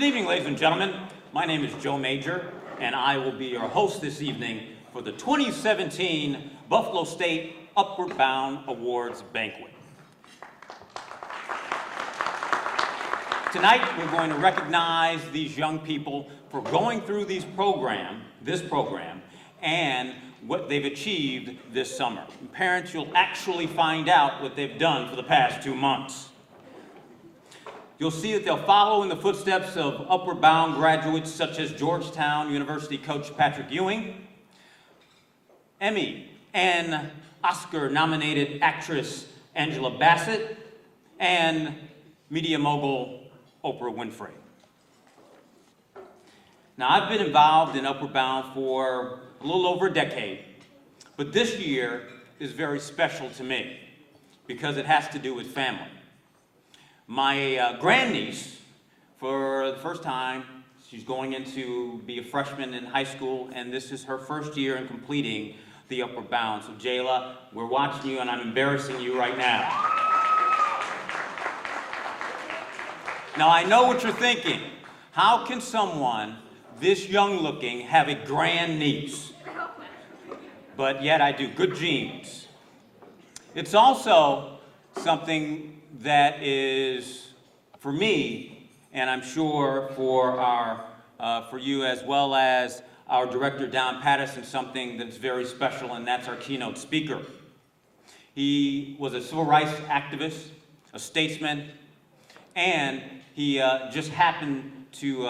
Good evening, ladies and gentlemen. My name is Joe Major, and I will be your host this evening for the 2017 Buffalo State Upward Bound Awards Banquet. Tonight, we're going to recognize these young people for going through this program, and what they've achieved this summer. And parents, you'll actually find out what they've done for the past 2 months. You'll see that they'll follow in the footsteps of Upward Bound graduates such as Georgetown University coach Patrick Ewing, Emmy and Oscar-nominated actress Angela Bassett, and media mogul Oprah Winfrey. Now, I've been involved in Upward Bound for a little over a decade, but this year is very special to me because it has to do with family. My grandniece, for the first time, she's going to be a freshman in high school, and this is her first year in completing the Upward Bound. So Jayla, we're watching you, and I'm embarrassing you right now. Now, I know what you're thinking. How can someone this young looking have a grandniece? But yet I do. Good genes. It's also something that is, for me, and I'm sure for you as well as our director, Don Patterson, something that's very special, and that's our keynote speaker. He was a civil rights activist, a statesman, and he just happened to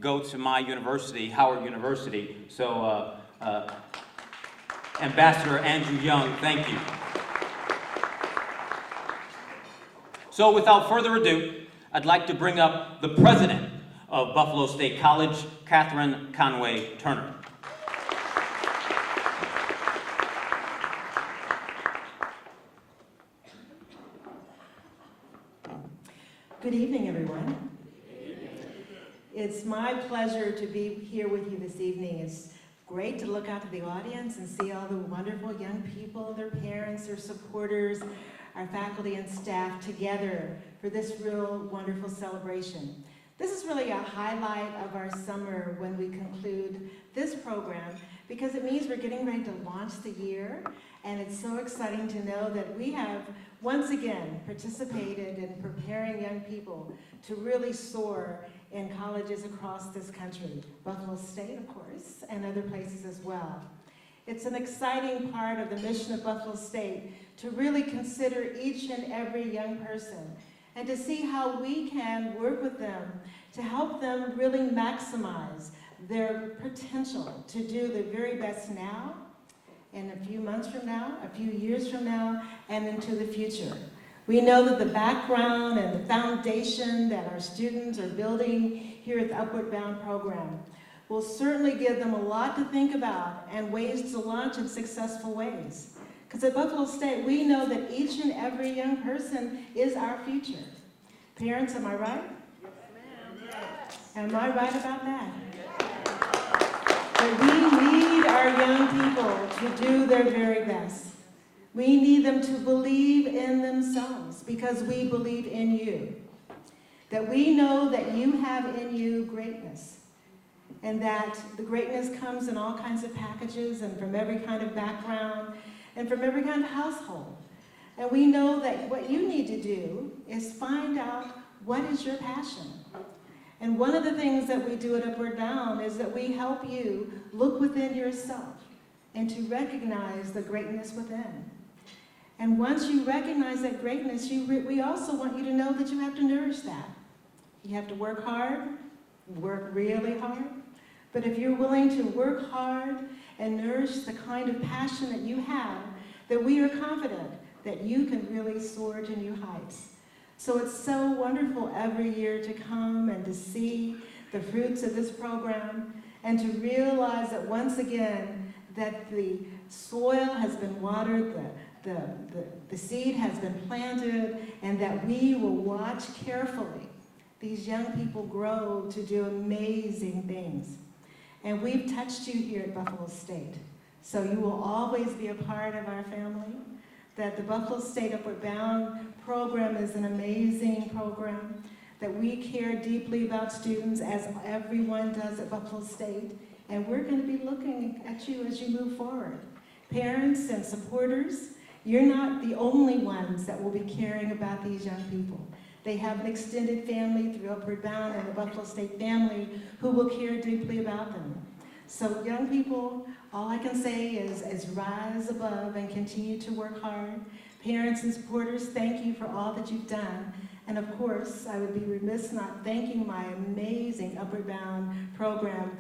go to my university, Howard University. So, Ambassador Andrew Young, thank you. So without further ado, I'd like to bring up the president of Buffalo State College, Catherine Conway Turner. Good evening, everyone. It's my pleasure to be here with you this evening. It's great to look out to the audience and see all the wonderful young people, their parents, their supporters, our faculty and staff together for this real wonderful celebration. This is really a highlight of our summer when we conclude this program because it means we're getting ready to launch the year, and it's so exciting to know that we have once again participated in preparing young people to really soar in colleges across this country, Buffalo State, of course, and other places as well. It's an exciting part of the mission of Buffalo State to really consider each and every young person and to see how we can work with them to help them really maximize their potential to do the very best now, in a few months from now, a few years from now, and into the future. We know that the background and the foundation that our students are building here at the Upward Bound program will certainly give them a lot to think about and ways to launch in successful ways. Because at Buffalo State, we know that each and every young person is our future. Parents, am I right? Yes, ma'am. Am I right about that? But we need our young people to do their very best. We need them to believe in themselves because we believe in you. That we know that you have in you greatness. And that the greatness comes in all kinds of packages and from every kind of background and from every kind of household. And we know that what you need to do is find out what is your passion. And one of the things that we do at Upward Bound is that we help you look within yourself and to recognize the greatness within. And once you recognize that greatness, we also want you to know that you have to nourish that. You have to work hard, work really hard. But if you're willing to work hard and nourish the kind of passion that you have, then we are confident that you can really soar to new heights. So it's so wonderful every year to come and to see the fruits of this program and to realize that once again that the soil has been watered, the seed has been planted, and that we will watch carefully these young people grow to do amazing things. And we've touched you here at Buffalo State. So you will always be a part of our family. That the Buffalo State Upward Bound program is an amazing program that we care deeply about students, as everyone does at Buffalo State, and we're going to be looking at you as you move forward. Parents and supporters, you're not the only ones that will be caring about these young people. They have an extended family through Upward Bound and the Buffalo State family who will care deeply about them. So young people, all I can say is rise above and continue to work hard. Parents and supporters, thank you for all that you've done. And of course, I would be remiss not thanking my amazing Upward Bound program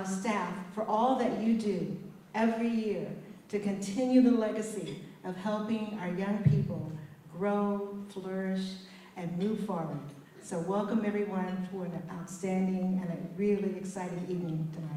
staff for all that you do every year to continue the legacy of helping our young people grow, flourish, and move forward. So welcome everyone for an outstanding and a really exciting evening tonight.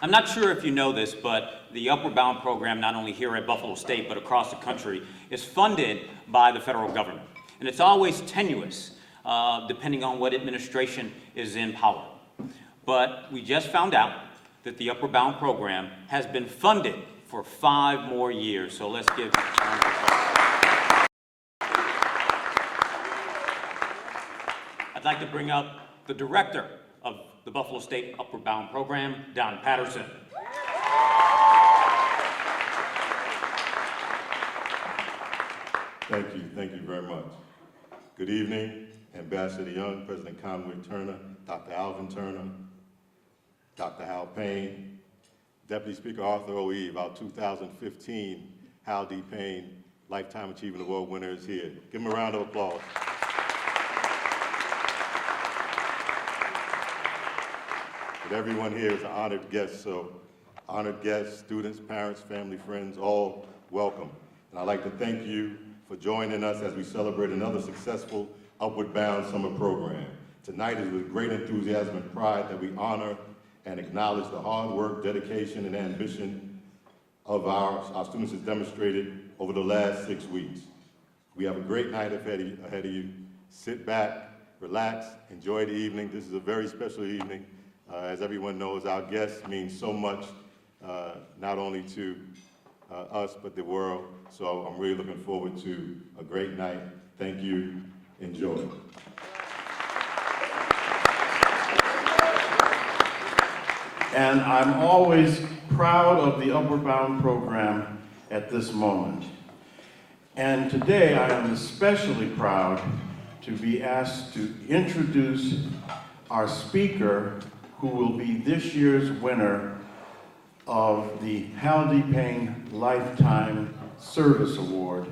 I'm not sure if you know this, but the Upward Bound program, not only here at Buffalo State, but across the country, is funded by the federal government. And it's always tenuous, depending on what administration is in power. But we just found out that the Upward Bound program has been funded for 5 more years. So let's give a round of applause. I'd like to bring up the director of the Buffalo State Upward Bound program, Don Patterson. Thank you very much. Good evening, Ambassador Young, President Conway Turner, Dr. Alvin Turner, Dr. Hal Payne, Deputy Speaker Arthur O. Eve, our 2015 Hal D. Payne Lifetime Achievement Award winner is here. Give him a round of applause. But everyone here is an honored guest, so honored guests, students, parents, family, friends, all welcome. And I'd like to thank you for joining us as we celebrate another successful Upward Bound summer program. Tonight is with great enthusiasm and pride that we honor and acknowledge the hard work, dedication, and ambition of our students has demonstrated over the last 6 weeks. We have a great night ahead of you. Sit back, relax, enjoy the evening. This is a very special evening. As everyone knows, our guests mean so much, not only to us, but the world. So I'm really looking forward to a great night. Thank you. Enjoy. And I'm always proud of the Upward Bound program at this moment. And today I am especially proud to be asked to introduce our speaker, who will be this year's winner of the Hal D. Payne Lifetime Service Award,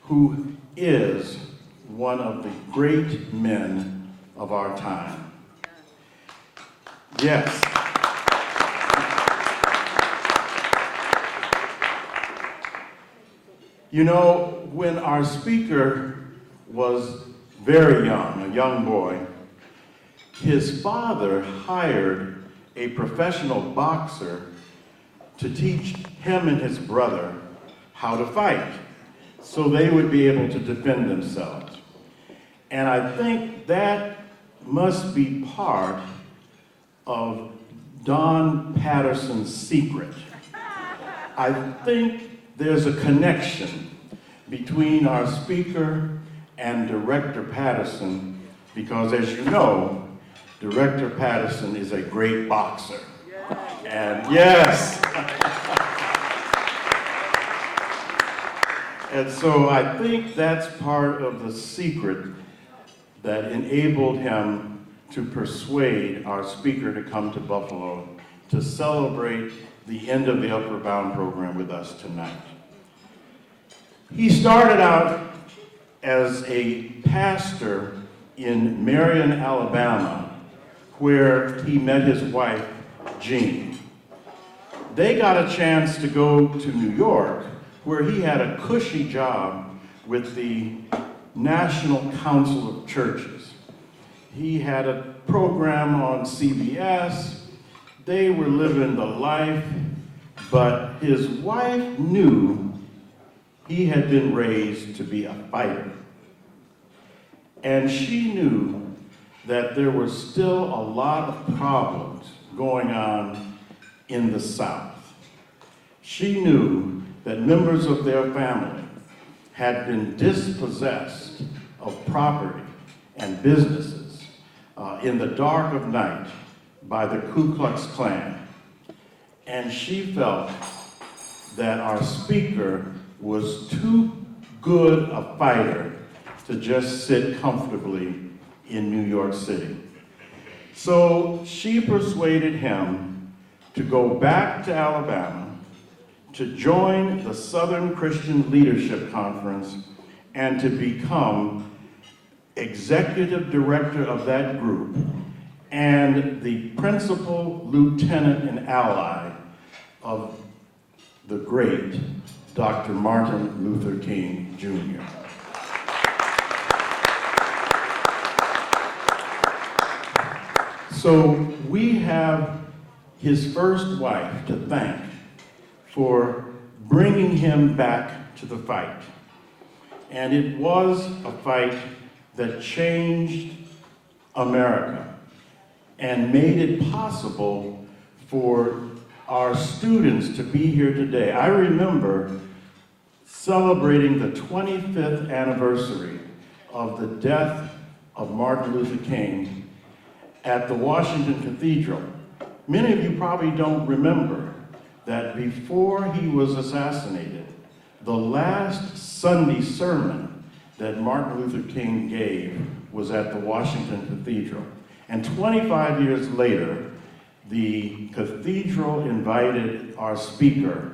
who is one of the great men of our time. Yes. You know, when our speaker was very young, a young boy, his father hired a professional boxer to teach him and his brother how to fight so they would be able to defend themselves. And I think that must be part of Don Patterson's secret. I think there's a connection between our speaker and Director Patterson, because as you know, Director Patterson is a great boxer. And yes. And so I think that's part of the secret that enabled him to persuade our speaker to come to Buffalo to celebrate the end of the Upward Bound program with us tonight. He started out as a pastor in Marion, Alabama, where he met his wife, Jean. They got a chance to go to New York, where he had a cushy job with the National Council of Churches. He had a program on CBS. They were living the life, but his wife knew he had been raised to be a fighter. And she knew that there were still a lot of problems going on in the South. She knew that members of their family had been dispossessed of property and businesses in the dark of night by the Ku Klux Klan. And she felt that our speaker was too good a fighter to just sit comfortably in New York City. So she persuaded him to go back to Alabama, to join the Southern Christian Leadership Conference, and to become executive director of that group and the principal lieutenant and ally of the great Dr. Martin Luther King, Jr. So we have his first wife to thank for bringing him back to the fight. And it was a fight that changed America and made it possible for our students to be here today. I remember celebrating the 25th anniversary of the death of Martin Luther King at the Washington Cathedral. Many of you probably don't remember that before he was assassinated, the last Sunday sermon that Martin Luther King gave was at the Washington Cathedral. And 25 years later, the cathedral invited our speaker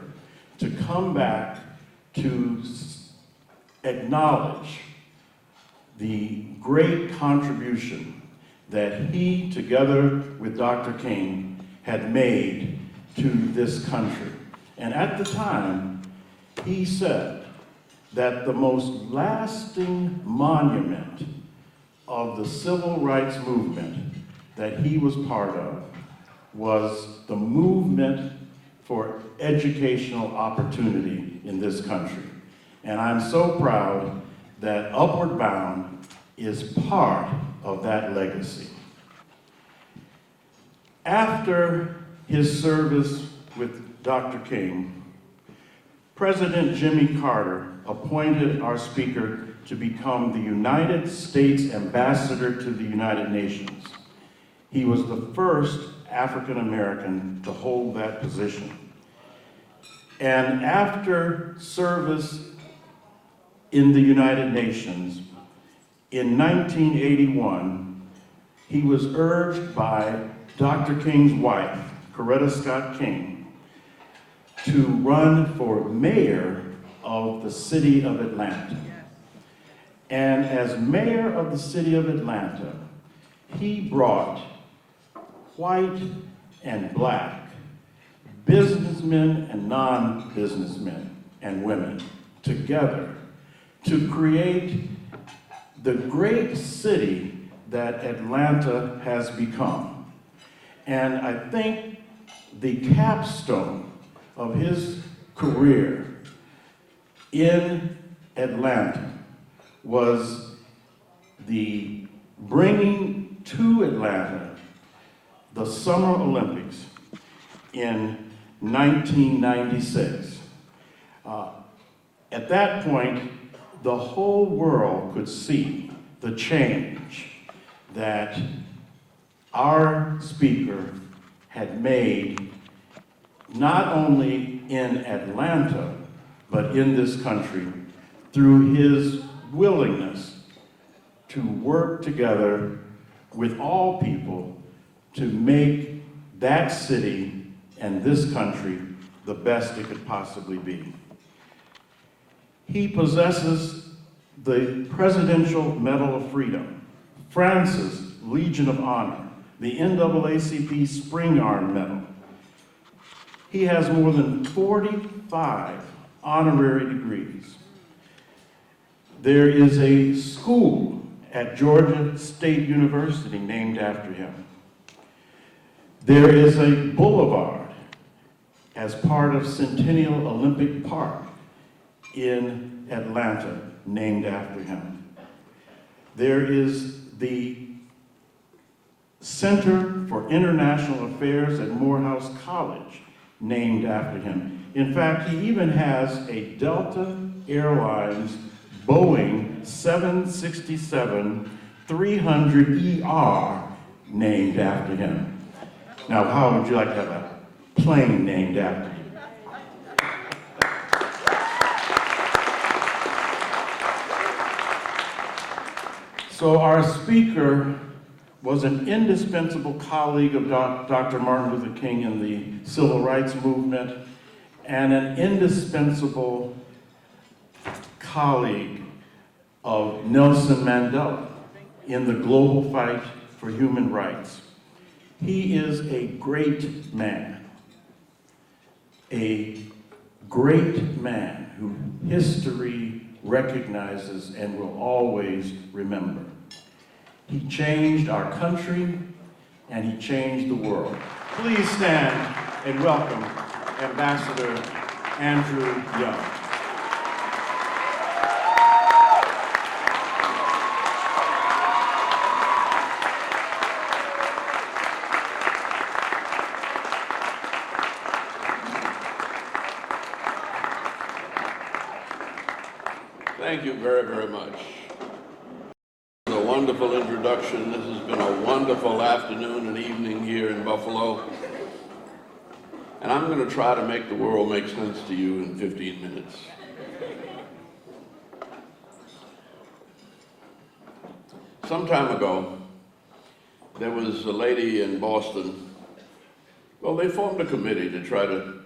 to come back to acknowledge the great contribution that he, together with Dr. King, had made to this country. And at the time, he said that the most lasting monument of the civil rights movement that he was part of was the movement for educational opportunity in this country. And I'm so proud that Upward Bound is part of that legacy. After his service with Dr. King, President Jimmy Carter appointed our speaker to become the United States Ambassador to the United Nations. He was the first African American to hold that position. And after service in the United Nations, in 1981, he was urged by Dr. King's wife, Coretta Scott King, to run for mayor of the city of Atlanta. And as mayor of the city of Atlanta, he brought white and black, businessmen and non-businessmen and women together to create the great city that Atlanta has become. And I think the capstone of his career in Atlanta was the bringing to Atlanta the Summer Olympics in 1996. At that point, the whole world could see the change that our speaker had made, not only in Atlanta, but in this country, through his willingness to work together with all people to make that city and this country the best it could possibly be. He possesses the Presidential Medal of Freedom, France's Legion of Honor, the NAACP Spring Arm Medal. He has more than 45 honorary degrees. There is a school at Georgia State University named after him. There is a boulevard as part of Centennial Olympic Park in Atlanta named after him. There is the Center for International Affairs at Morehouse College named after him. In fact, he even has a Delta Airlines Boeing 767-300ER named after him. Now, how would you like to have a plane named after you? So our speaker was an indispensable colleague of Dr. Martin Luther King in the Civil Rights Movement, and an indispensable colleague of Nelson Mandela in the global fight for human rights. He is a great man who history recognizes and will always remember. He changed our country, and he changed the world. Please stand and welcome Ambassador Andrew Young. Thank you very, very much. A wonderful introduction. This has been a wonderful afternoon and evening here in Buffalo. And I'm going to try to make the world make sense to you in 15 minutes. Some time ago, there was a lady in Boston. Well, they formed a committee to try to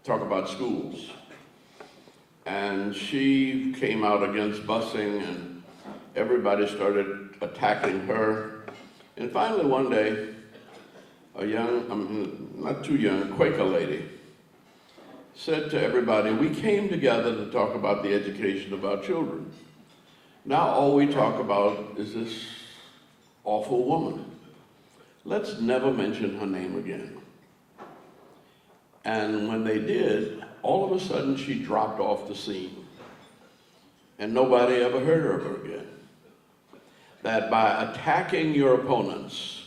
talk about schools. And she came out against busing, and everybody started attacking her. And finally one day, a young, not too young, Quaker lady said to everybody, we came together to talk about the education of our children. Now all we talk about is this awful woman. Let's never mention her name again. And when they did, all of a sudden she dropped off the scene. And nobody ever heard of her again. That by attacking your opponents,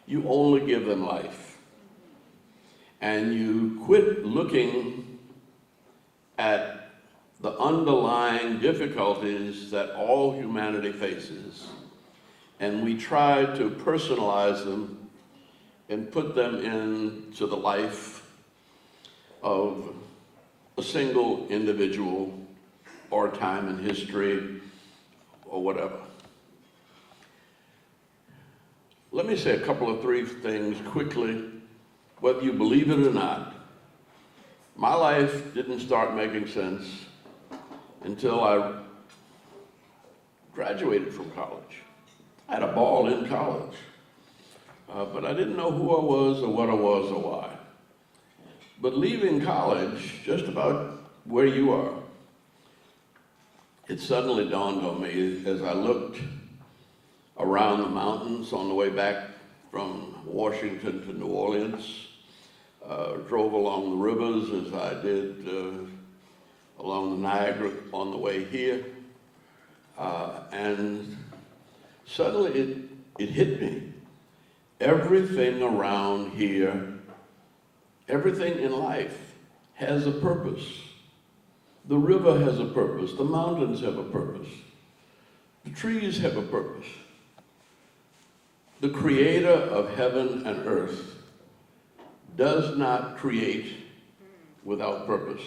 you only give them life. And you quit looking at the underlying difficulties that all humanity faces. And we try to personalize them and put them into the life of a single individual or time in history or whatever. Let me say a couple of three things quickly, whether you believe it or not. My life didn't start making sense until I graduated from college. I had a ball in college, but I didn't know who I was or what I was or why. But leaving college, just about where you are, it suddenly dawned on me as I looked around the mountains on the way back from Washington to New Orleans, drove along the rivers as I did along the Niagara on the way here, and suddenly it hit me. Everything around here, everything in life has a purpose. The river has a purpose. The mountains have a purpose. The trees have a purpose. The creator of heaven and earth does not create without purpose.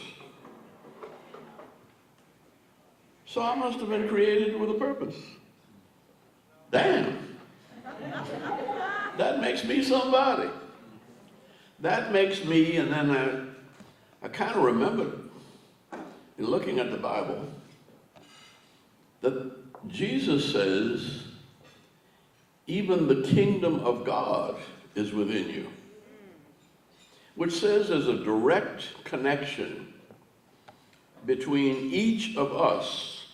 So I must have been created with a purpose. Damn. That makes me somebody. That makes me, and then I kind of remembered in looking at the Bible that Jesus says, even the kingdom of God is within you, which says there's a direct connection between each of us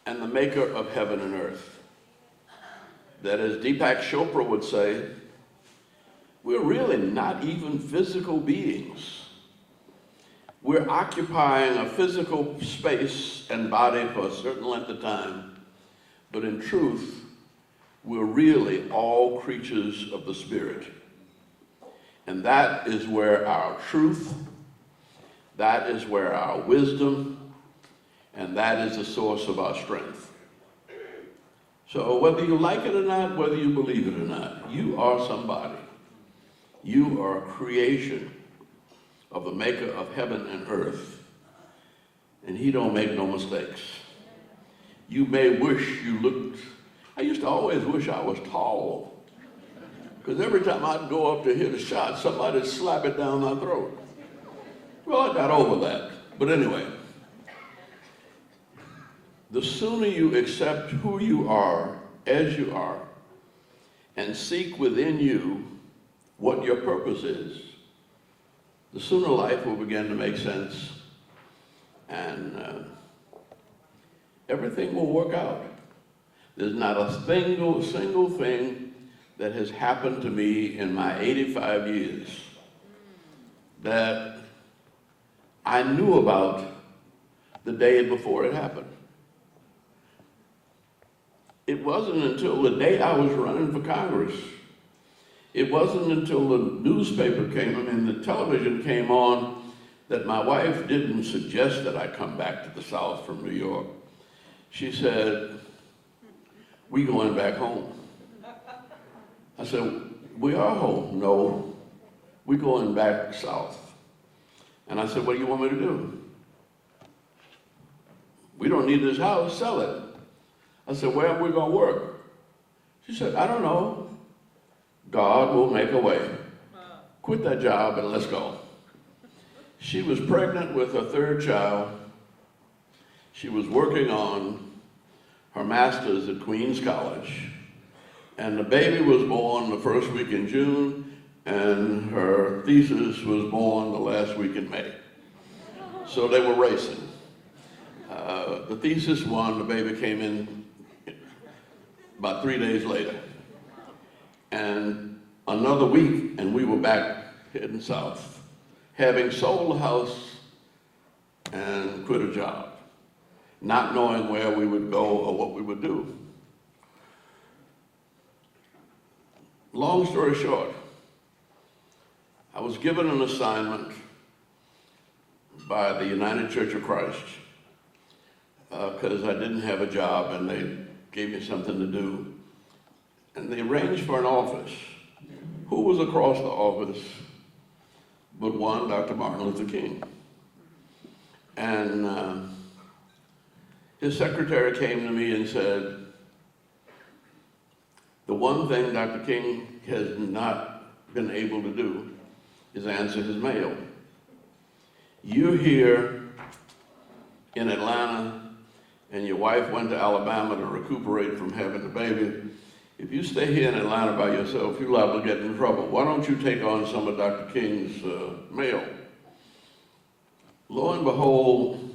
and the maker of heaven and earth. That, as Deepak Chopra would say, we're really not even physical beings. We're occupying a physical space and body for a certain length of time, but in truth, we're really all creatures of the Spirit. And that is where our truth, that is where our wisdom, and that is the source of our strength. So whether you like it or not, whether you believe it or not, you are somebody. You are a creation of the maker of heaven and earth. And he don't make no mistakes. You may wish you looked, I used to always wish I was tall. Because every time I'd go up to hit a shot, somebody'd slap it down my throat. Well, I got over that. But anyway, the sooner you accept who you are as you are and seek within you what your purpose is, the sooner life will begin to make sense and everything will work out. There's not a single thing that has happened to me in my 85 years that I knew about the day before it happened. It wasn't until the day I was running for Congress, it wasn't until the newspaper came, the television came on, that my wife didn't suggest that I come back to the South from New York. She said, "We going back home." I said, "We are home." "No, we going back south." And I said, "What do you want me to do?" "We don't need this house, sell it." I said, "Where are we going to work?" She said, "I don't know. God will make a way. Quit that job and let's go." She was pregnant with her third child. She was working on her master's at Queens College. And the baby was born the first week in June, and her thesis was born the last week in May. So they were racing. The thesis won, the baby came in about 3 days later. And another week, and we were back heading south, having sold the house and quit a job, not knowing where we would go or what we would do. Long story short, I was given an assignment by the United Church of Christ because I didn't have a job and they gave me something to do. And they arranged for an office. Who was across the office but one, Dr. Martin Luther King? And his secretary came to me and said, "The one thing Dr. King has not been able to do is answer his mail. You're here in Atlanta, and your wife went to Alabama to recuperate from having a baby. If you stay here in Atlanta by yourself, you're liable to get in trouble. Why don't you take on some of Dr. King's mail?" Lo and behold,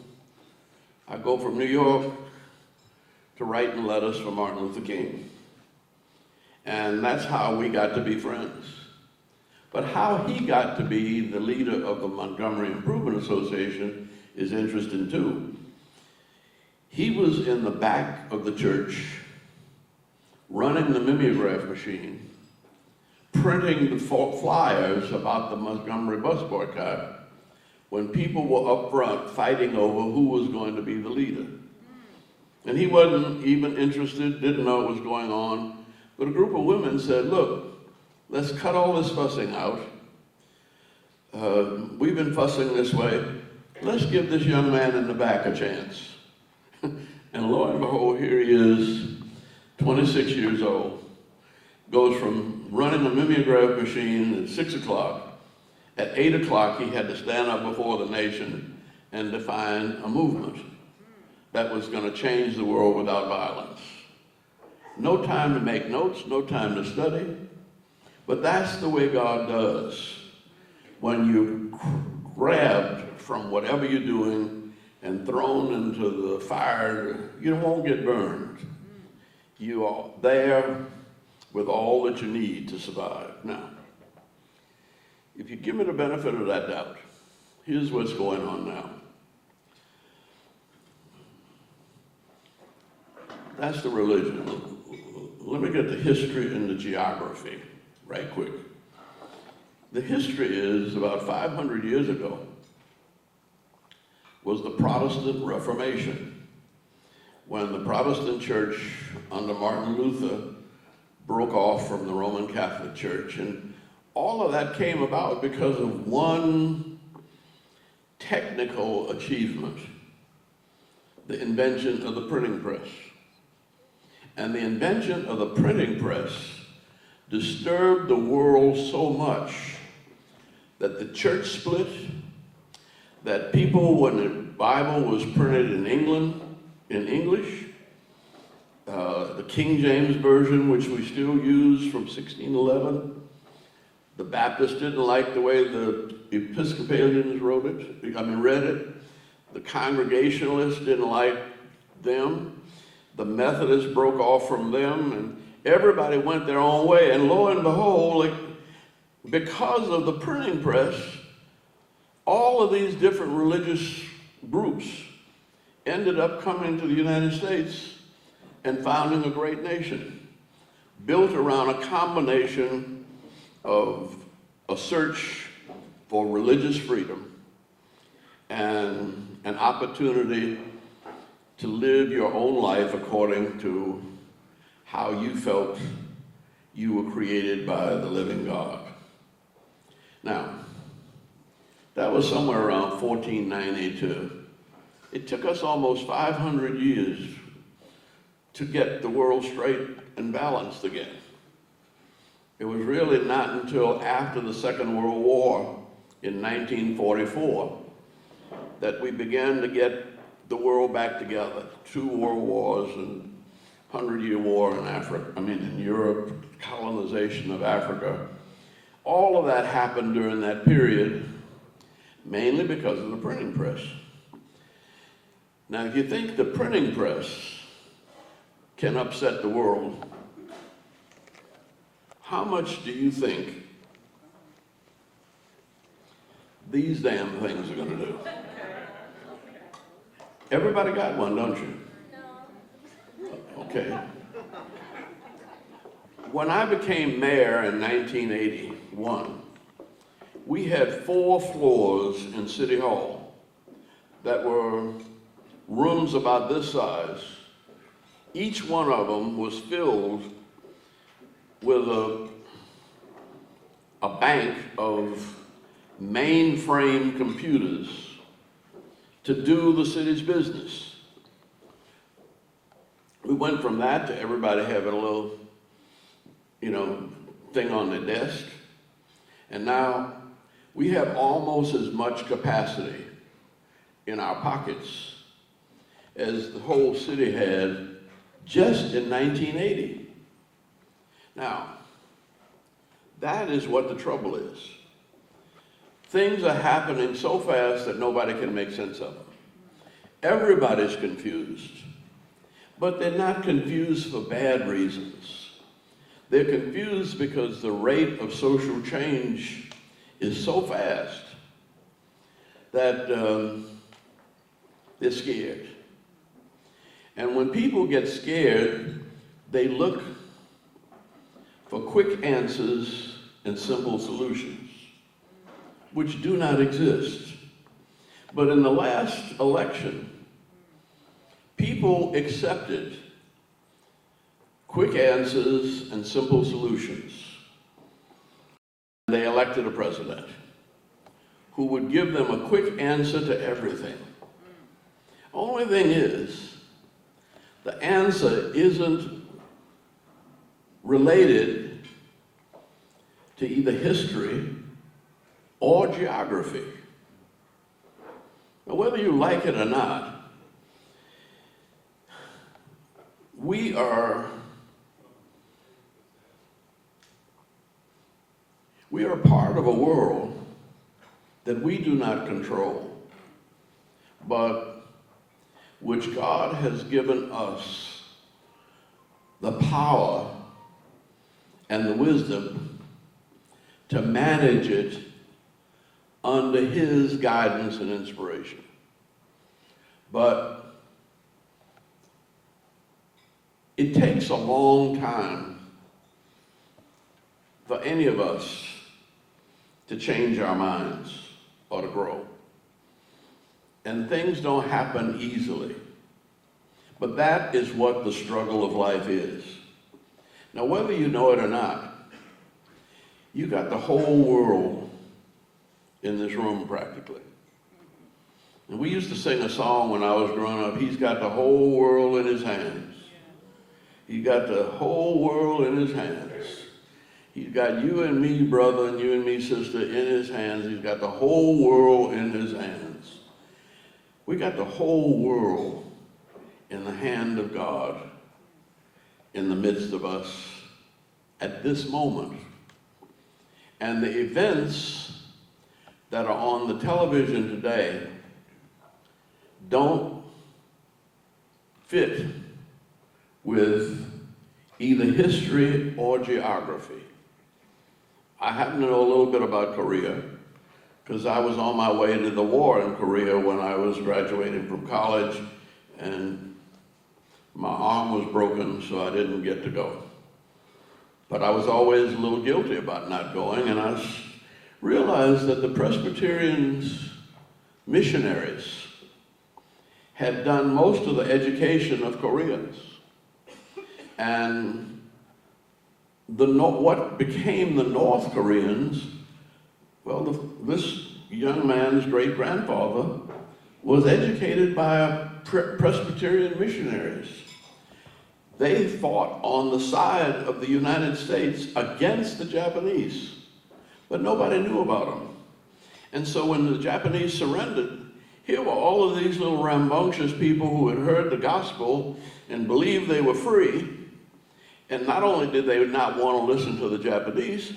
I go from New York to writing letters for Martin Luther King. And that's how we got to be friends. But how he got to be the leader of the Montgomery Improvement Association is interesting too. He was in the back of the church, running the mimeograph machine, printing the flyers about the Montgomery bus boycott when people were up front fighting over who was going to be the leader. And he wasn't even interested, didn't know what was going on. But a group of women said, "Look, let's cut all this fussing out. We've been fussing this way. Let's give this young man in the back a chance." And lo and behold, here he is, 26 years old, goes from running a mimeograph machine at 6 o'clock. At 8 o'clock, he had to stand up before the nation and define a movement that was going to change the world without violence. No time to make notes, no time to study. But that's the way God does. When you're grabbed from whatever you're doing and thrown into the fire, you won't get burned. You are there with all that you need to survive. Now, if you give me the benefit of that doubt, here's what's going on now. That's the religion. Let me get the history and the geography right quick. The history is about 500 years ago was the Protestant Reformation, when the Protestant church under Martin Luther broke off from the Roman Catholic Church. And all of that came about because of one technical achievement, the invention of the printing press. And the invention of the printing press disturbed the world so much that the church split, that people, when the Bible was printed in England, in English, the King James Version, which we still use from 1611, the Baptists didn't like the way the Episcopalians read it. The Congregationalists didn't like them. The Methodists broke off from them, and everybody went their own way. And lo and behold, because of the printing press, all of these different religious groups ended up coming to the United States and founding a great nation, built around a combination of a search for religious freedom and an opportunity to live your own life according to how you felt you were created by the living God. Now, that was somewhere around 1492. It took us almost 500 years to get the world straight and balanced again. It was really not until after the Second World War in 1944 that we began to get the world back together. 2 world wars and 100-year war in Europe, colonization of Africa. All of that happened during that period, mainly because of the printing press. Now, if you think the printing press can upset the world, how much do you think these damn things are going to do? Everybody got one, don't you? No. Okay. When I became mayor in 1981, we had 4 floors in City Hall that were rooms about this size. Each one of them was filled with a bank of mainframe computers to do the city's business. We went from that to everybody having a little, thing on their desk. And now we have almost as much capacity in our pockets as the whole city had just in 1980. Now, that is what the trouble is. Things are happening so fast that nobody can make sense of them. Everybody's confused, but they're not confused for bad reasons. They're confused because the rate of social change is so fast that they're scared. And when people get scared, they look for quick answers and simple solutions, which do not exist. But in the last election, people accepted quick answers and simple solutions. They elected a president who would give them a quick answer to everything. Only thing is, the answer isn't related to either history or geography. Now, whether you like it or not, we are part of a world that we do not control, but which God has given us the power and the wisdom to manage it under His guidance and inspiration. But it takes a long time for any of us to change our minds or to grow. And things don't happen easily. But that is what the struggle of life is. Now, whether you know it or not, you got the whole world in this room practically. And we used to sing a song when I was growing up, he's got the whole world in his hands. He's got the whole world in his hands. He's got you and me, brother, and you and me, sister, in his hands. He's got the whole world in his hands. We got the whole world in the hand of God in the midst of us at this moment. And the events that are on the television today don't fit with either history or geography. I happen to know a little bit about Korea because I was on my way to the war in Korea when I was graduating from college, and my arm was broken, so I didn't get to go. But I was always a little guilty about not going, and I realized that the Presbyterians missionaries had done most of the education of Koreans. And what became the North Koreans, well, this young man's great-grandfather was educated by Presbyterian missionaries. They fought on the side of the United States against the Japanese, but nobody knew about them. And so when the Japanese surrendered, here were all of these little rambunctious people who had heard the gospel and believed they were free. And not only did they not want to listen to the Japanese,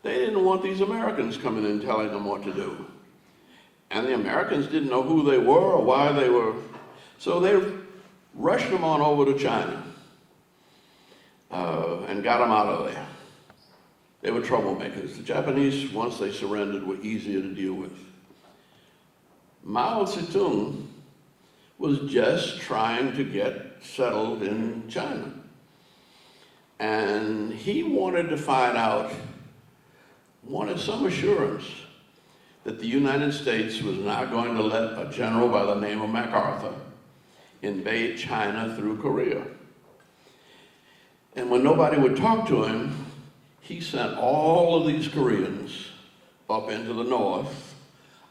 they didn't want these Americans coming in telling them what to do. And the Americans didn't know who they were or why they were. So they rushed them on over to China and got them out of there. They were troublemakers. The Japanese, once they surrendered, were easier to deal with. Mao Zedong was just trying to get settled in China. And he wanted to find out, wanted some assurance that the United States was not going to let a general by the name of MacArthur invade China through Korea. And when nobody would talk to him, he sent all of these Koreans up into the north,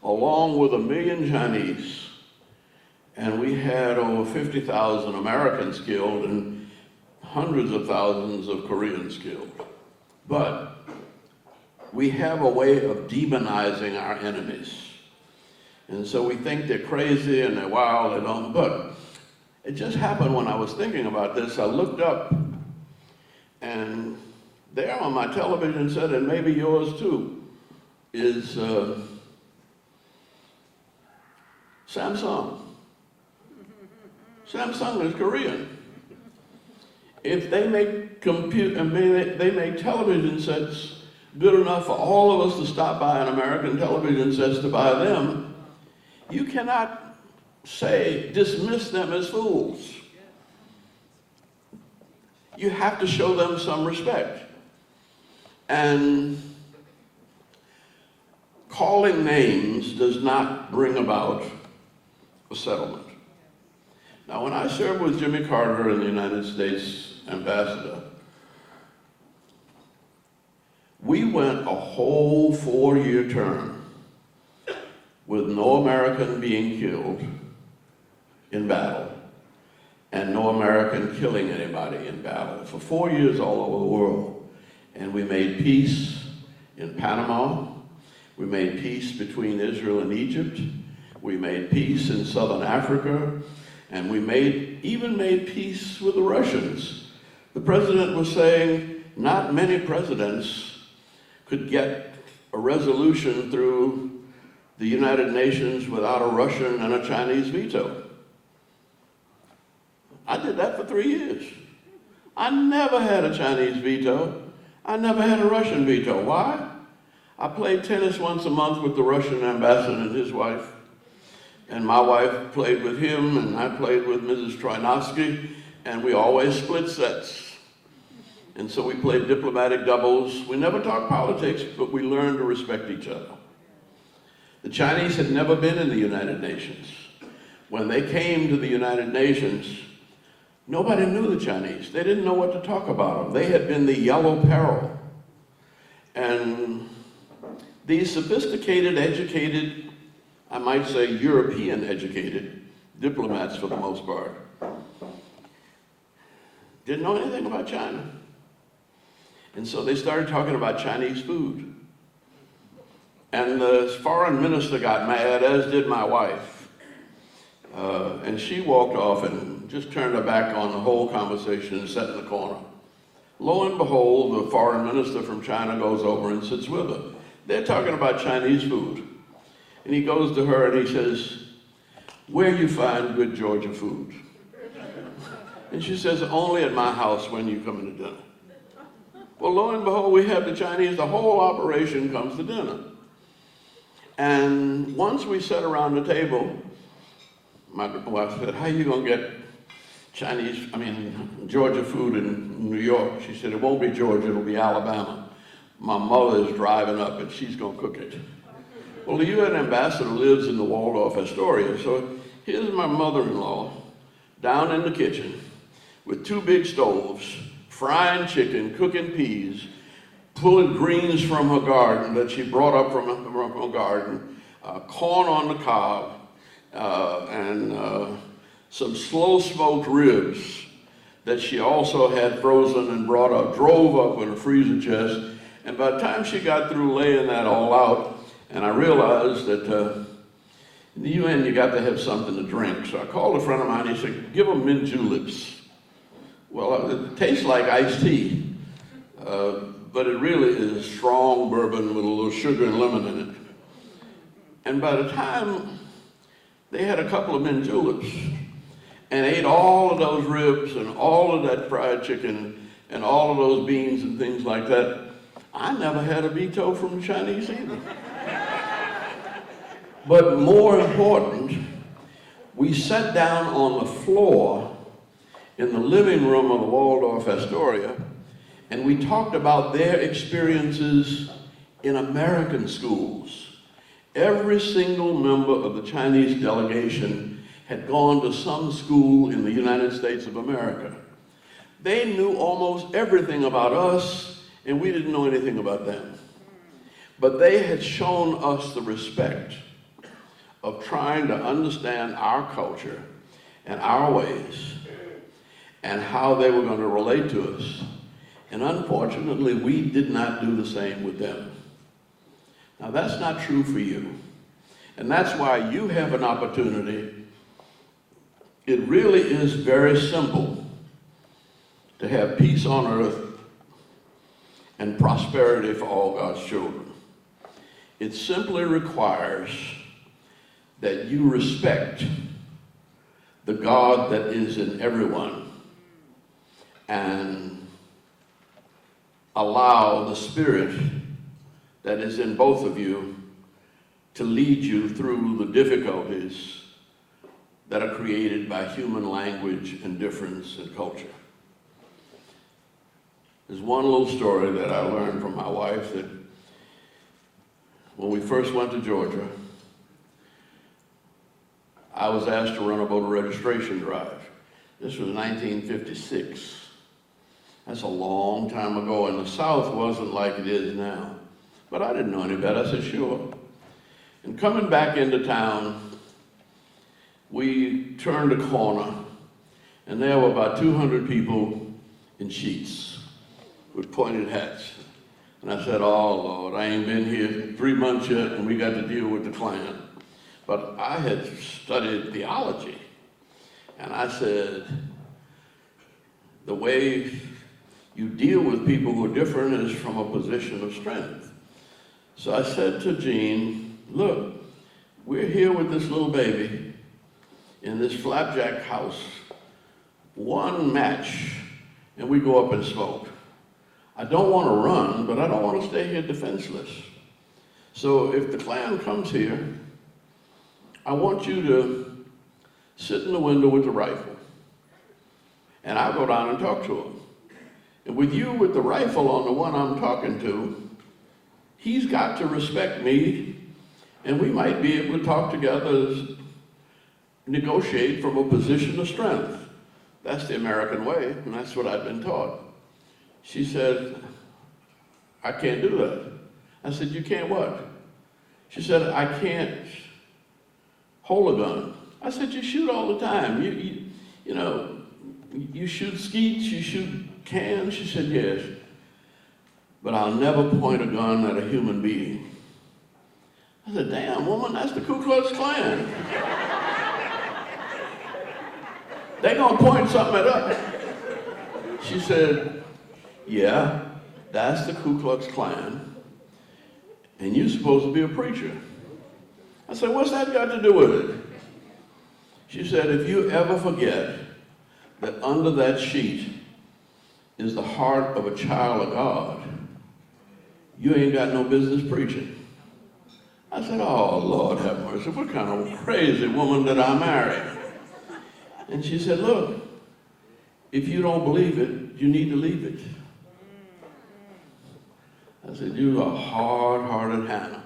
along with 1 million Chinese. And we had over 50,000 Americans killed and hundreds of thousands of Koreans killed. But we have a way of demonizing our enemies. And so we think they're crazy and they're wild, they don't, but it just happened when I was thinking about this. I looked up, and there on my television set, and maybe yours too, is Samsung. Samsung is Korean. If they make they make television sets good enough for all of us to stop by an American television sets to buy them, you cannot dismiss them as fools. You have to show them some respect. And calling names does not bring about a settlement. Now, when I served with Jimmy Carter in the United States ambassador, we went a whole 4-year term with no American being killed in battle and no American killing anybody in battle for 4 years all over the world. And we made peace in Panama. We made peace between Israel and Egypt. We made peace in Southern Africa. And we even made peace with the Russians. The president was saying not many presidents could get a resolution through the United Nations without a Russian and a Chinese veto. I did that for 3 years. I never had a Chinese veto. I never had a Russian veto. Why? I played tennis once a month with the Russian ambassador and his wife. And my wife played with him, and I played with Mrs. Troinovsky, and we always split sets. And so we played diplomatic doubles. We never talked politics, but we learned to respect each other. The Chinese had never been in the United Nations. When they came to the United Nations, nobody knew the Chinese. They didn't know what to talk about them. They had been the yellow peril. And these sophisticated, educated, I might say European educated diplomats for the most part, didn't know anything about China. And so they started talking about Chinese food. And the foreign minister got mad, as did my wife. And she walked off and just turned her back on the whole conversation and sat in the corner. Lo and behold, the foreign minister from China goes over and sits with her. They're talking about Chinese food. And he goes to her and he says, "Where you find good Georgia food?" And she says, "Only at my house when you come into dinner." Well, lo and behold, we have the Chinese, the whole operation comes to dinner. And once we sat around the table, my wife said, "How are you going to get Georgia food in New York?" She said, "It won't be Georgia, it'll be Alabama. My mother is driving up and she's going to cook it." Well, the UN ambassador lives in the Waldorf Astoria, so here's my mother-in-law down in the kitchen with two big stoves, frying chicken, cooking peas, pulling greens from her garden that she brought up from her garden, corn on the cob, and some slow-smoked ribs that she also had frozen and brought up, drove up in a freezer chest. And by the time she got through laying that all out, and I realized that in the UN you got to have something to drink. So I called a friend of mine, he said, "Give them mint juleps." Well, it tastes like iced tea, but it really is strong bourbon with a little sugar and lemon in it. And by the time they had a couple of mint juleps and ate all of those ribs and all of that fried chicken and all of those beans and things like that, I never had a veto from the Chinese either. But more important, we sat down on the floor in the living room of the Waldorf Astoria, and we talked about their experiences in American schools. Every single member of the Chinese delegation had gone to some school in the United States of America. They knew almost everything about us, and we didn't know anything about them. But they had shown us the respect of trying to understand our culture and our ways and how they were going to relate to us. And unfortunately, we did not do the same with them. Now, that's not true for you. And that's why you have an opportunity. It really is very simple to have peace on earth and prosperity for all God's children. It simply requires that you respect the God that is in everyone and allow the Spirit that is in both of you to lead you through the difficulties that are created by human language and difference and culture. There's one little story that I learned from my wife that when we first went to Georgia, I was asked to run a voter registration drive. This was 1956. That's a long time ago, and the South wasn't like it is now. But I didn't know any better. I said, sure. And coming back into town, we turned a corner, and there were about 200 people in sheets with pointed hats. And I said, oh, Lord, I ain't been here 3 months yet, and we got to deal with the Klan. But I had studied theology, and I said, the way you deal with people who are different is from a position of strength. So I said to Jean, look, we're here with this little baby in this flapjack house, one match, and we go up and smoke. I don't want to run, but I don't want to stay here defenseless. So if the Klan comes here, I want you to sit in the window with the rifle, and I'll go down and talk to them. And with you with the rifle on the one I'm talking to, he's got to respect me, and we might be able to talk together, negotiate from a position of strength. That's the American way, and that's what I've been taught. She said, I can't do that. I said, you can't what? She said, I can't hold a gun. I said, you shoot all the time. You know, you shoot skeets, you shoot cans. She said, yes, but I'll never point a gun at a human being. I said, damn, woman, that's the Ku Klux Klan. They gonna point something at us. She said, yeah, that's the Ku Klux Klan, and you're supposed to be a preacher. I said, what's that got to do with it? She said, if you ever forget that under that sheet is the heart of a child of God, you ain't got no business preaching. I said, oh, Lord have mercy, what kind of crazy woman did I marry? And she said, look, if you don't believe it, you need to leave it. I said, you are hard-hearted Hannah.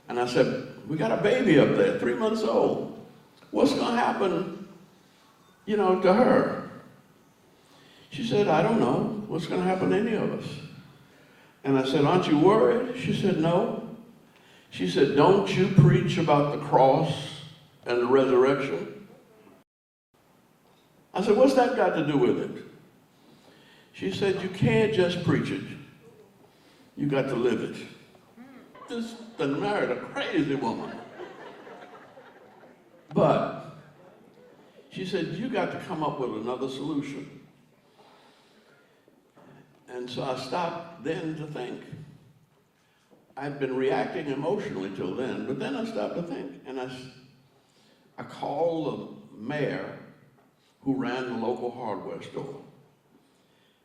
And I said, we got a baby up there, 3 months old. What's going to happen, you know, to her? She said, I don't know what's going to happen to any of us. And I said, aren't you worried? She said, no. She said, don't you preach about the cross and the resurrection? I said, what's that got to do with it? She said, you can't just preach it. You got to live it. This done married a crazy woman. But she said, you got to come up with another solution. And so I stopped then to think. I'd been reacting emotionally till then, but then I stopped to think, and I called the mayor who ran the local hardware store.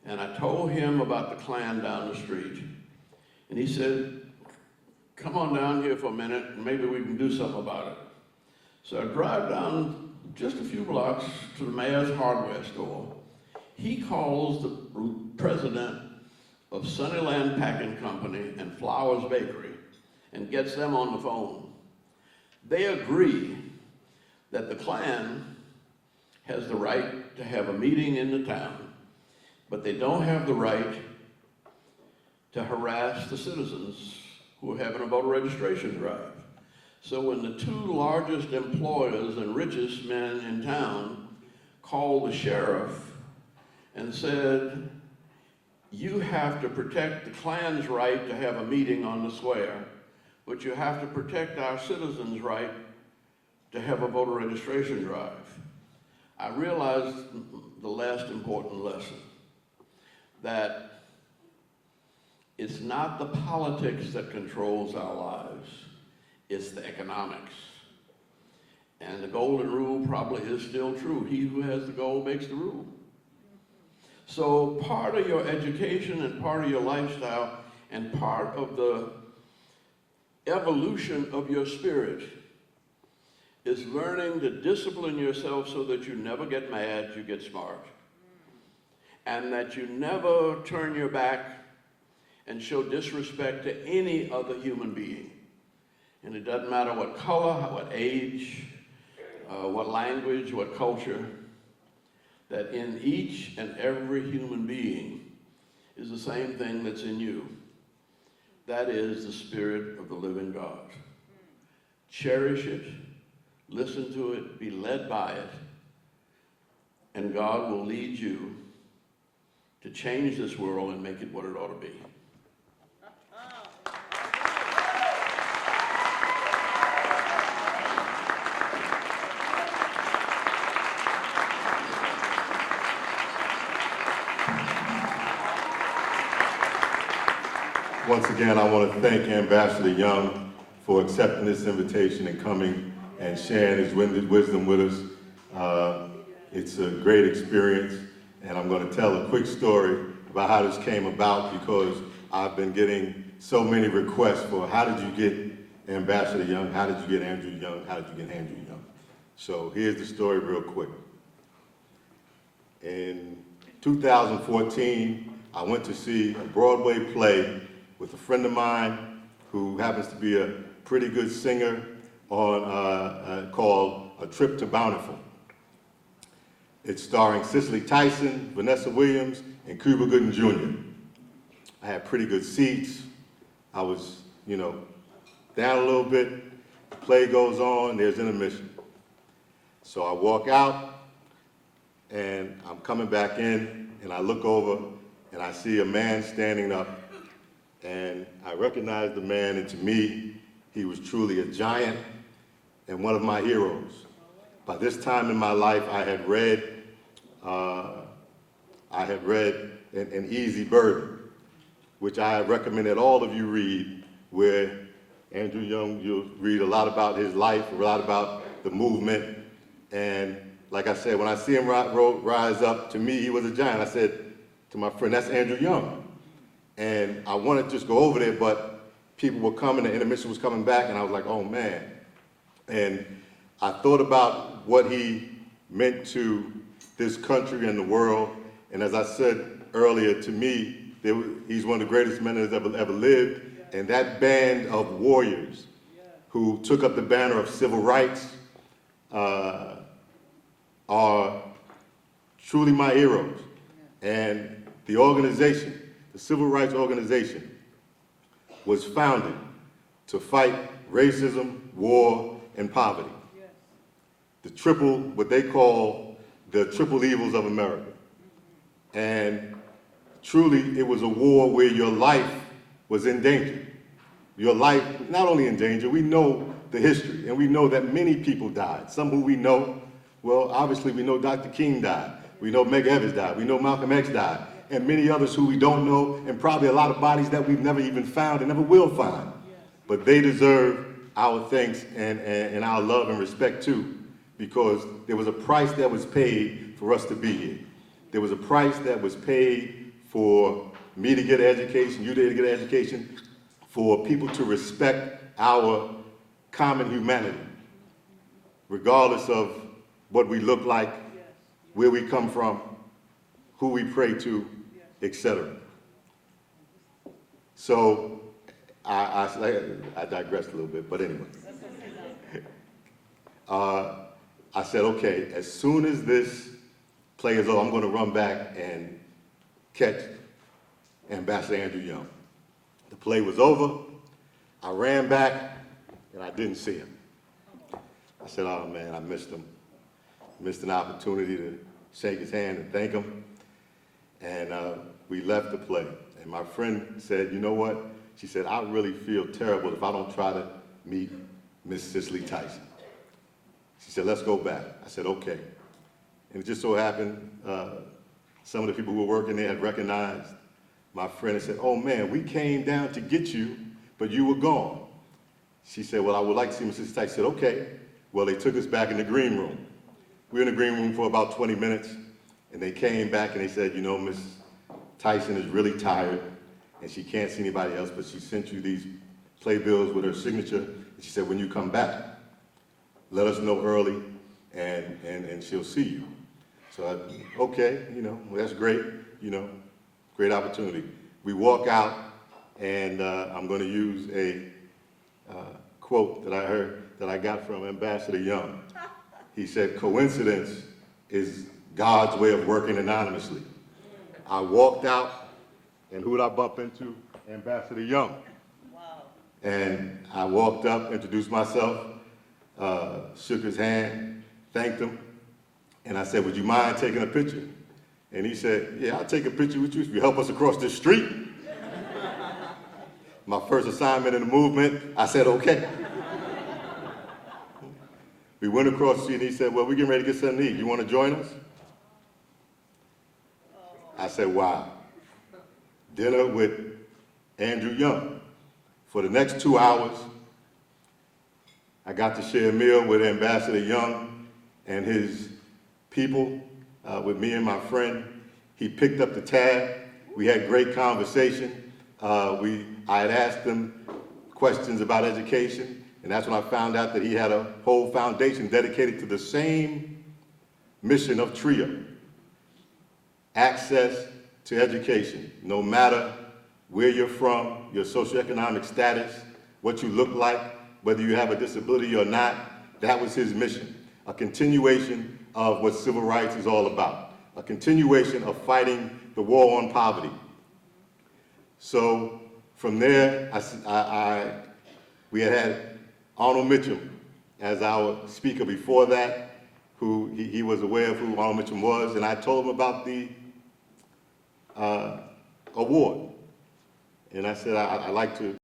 And I told him about the Klan down the street. And he said, come on down here for a minute and maybe we can do something about it. So I drive down just a few blocks to the mayor's hardware store. He calls the president of Sunnyland Packing Company and Flowers Bakery and gets them on the phone. They agree that the Klan has the right to have a meeting in the town, but they don't have the right to harass the citizens who are having a voter registration drive. So when the two largest employers and richest men in town called the sheriff and said, you have to protect the Klan's right to have a meeting on the square, but you have to protect our citizens' right to have a voter registration drive. I realized the last important lesson, that it's not the politics that controls our lives, it's the economics. And the golden rule probably is still true. He who has the gold makes the rule. So part of your education and part of your lifestyle and part of the evolution of your spirit is learning to discipline yourself so that you never get mad, you get smart. And that you never turn your back and show disrespect to any other human being. And it doesn't matter what color, what age, what language, what culture, that in each and every human being is the same thing that's in you. That is the Spirit of the living God. Cherish it, listen to it, be led by it, and God will lead you to change this world and make it what it ought to be. Once again, I want to thank Ambassador Young for accepting this invitation and coming and sharing his wisdom with us. It's a great experience, and I'm going to tell a quick story about how this came about, because I've been getting so many requests for how did you get Ambassador Young, how did you get Andrew Young, how did you get Andrew Young? So here's the story real quick. In 2014, I went to see a Broadway play with a friend of mine who happens to be a pretty good singer on called A Trip to Bountiful. It's starring Cicely Tyson, Vanessa Williams, and Cuba Gooding Jr. I had pretty good seats. I was, down a little bit. The play goes on, there's intermission. So I walk out, and I'm coming back in, and I look over, and I see a man standing up, and I recognize the man, and to me, he was truly a giant and one of my heroes. By this time in my life, I had read An Easy Burden, which I recommended all of you read, where Andrew Young, you'll read a lot about his life, a lot about the movement, and like I said, when I see him rise up, to me, he was a giant. I said to my friend, that's Andrew Young. And I wanted to just go over there, but people were coming, the intermission was coming back, and I was like, oh man. And I thought about what he meant to this country and the world, and as I said earlier, to me, he's one of the greatest men that's ever lived, and that band of warriors who took up the banner of civil rights are truly my heroes. And the organization, the Civil Rights Organization, was founded to fight racism, war, and poverty. What they call the triple evils of America. And truly, it was a war where your life was in danger. Your life, not only in danger, we know the history, and we know that many people died. Some who we know, well, obviously we know Dr. King died. We know Medgar Evers died. We know Malcolm X died. And many others who we don't know, and probably a lot of bodies that we've never even found and never will find. But they deserve our thanks and our love and respect too, because there was a price that was paid for us to be here. There was a price that was paid for me to get an education, you to get an education, for people to respect our common humanity, regardless of what we look like, where we come from, who we pray to, etc. So I digressed a little bit, but anyway. I said, okay, as soon as this play is over, I'm going to run back and catch Ambassador Andrew Young. The play was over. I ran back, and I didn't see him. I said, oh man, I missed him. Missed an opportunity to shake his hand and thank him. And we left the play. And my friend said, you know what? She said, I really feel terrible if I don't try to meet Miss Cicely Tyson. She said, let's go back. I said, okay. And it just so happened, some of the people who were working there had recognized my friend and said, oh man, we came down to get you, but you were gone. She said, well, I would like to see Miss Cicely Tyson. I said, okay. Well, they took us back in the green room. We were in the green room for about 20 minutes, and they came back and they said, you know, Miss Tyson is really tired, and she can't see anybody else, but she sent you these playbills with her signature. And she said, when you come back, let us know early, and she'll see you. So I, okay, well, that's great, great opportunity. We walk out, and I'm going to use a quote that I heard, that I got from Ambassador Young. He said, coincidence is God's way of working anonymously. I walked out, and who did I bump into? Ambassador Young. Wow. And I walked up, introduced myself, shook his hand, thanked him, and I said, would you mind taking a picture? And he said, yeah, I'll take a picture with you if you help us across this street. My first assignment in the movement, I said, okay. We went across the street and he said, well, we're getting ready to get something to eat. You want to join us? I said, wow. Dinner with Andrew Young. For the next 2 hours, I got to share a meal with Ambassador Young and his people, with me and my friend. He picked up the tab. We had great conversation. I had asked him questions about education, and that's when I found out that he had a whole foundation dedicated to the same mission of TRIO. access to education, no matter where you're from, your socioeconomic status, what you look like, whether you have a disability or not. That was his mission, a continuation of what civil rights is all about, a continuation of fighting the war on poverty. So from there, we had Arnold Mitchum as our speaker before that, who he was aware of who Arnold Mitchum was, and I told him about the award. And I said, I'd like to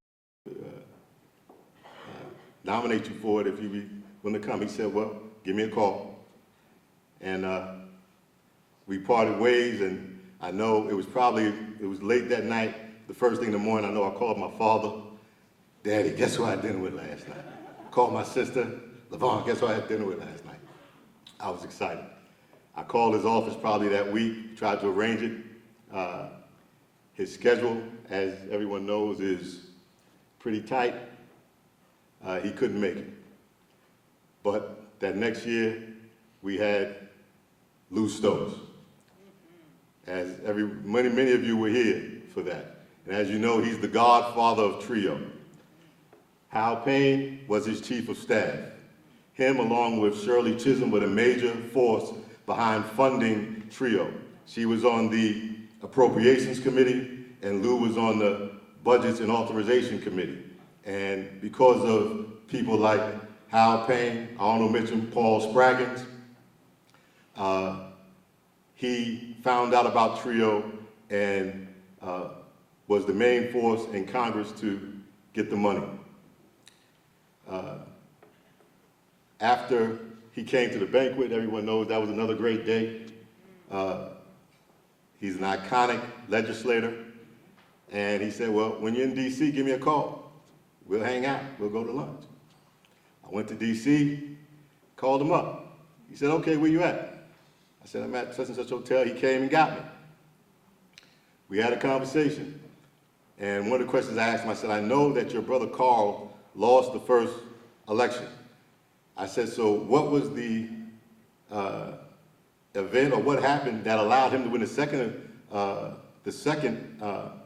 nominate you for it if you'd be willing to come. He said, well, give me a call. And we parted ways, and I know it was late that night. The first thing in the morning, I know I called my father. Daddy, guess who I had dinner with last night? Called my sister, LaVon, guess who I had dinner with last night? I was excited. I called his office probably that week, tried to arrange it. His schedule, as everyone knows, is pretty tight. He couldn't make it. But that next year, we had Lou Stokes. As many of you were here for that. And as you know, he's the godfather of Trio. Hal Payne was his chief of staff. Him, along with Shirley Chisholm, were the major force behind funding Trio. She was on the Appropriations Committee, and Lou was on the Budgets and Authorization Committee. And because of people like Hal Payne, Arnold Mitchum, Paul Spraggins, he found out about Trio and was the main force in Congress to get the money. After he came to the banquet, everyone knows that was another great day. He's an iconic legislator. And he said, well, when you're in DC, give me a call. We'll hang out, we'll go to lunch. I went to DC, called him up. He said, okay, where you at? I said, I'm at such and such hotel. He came and got me. We had a conversation. And one of the questions I asked him, I said, I know that your brother Carl lost the first election. I said, so what was the event or what happened that allowed him to win the second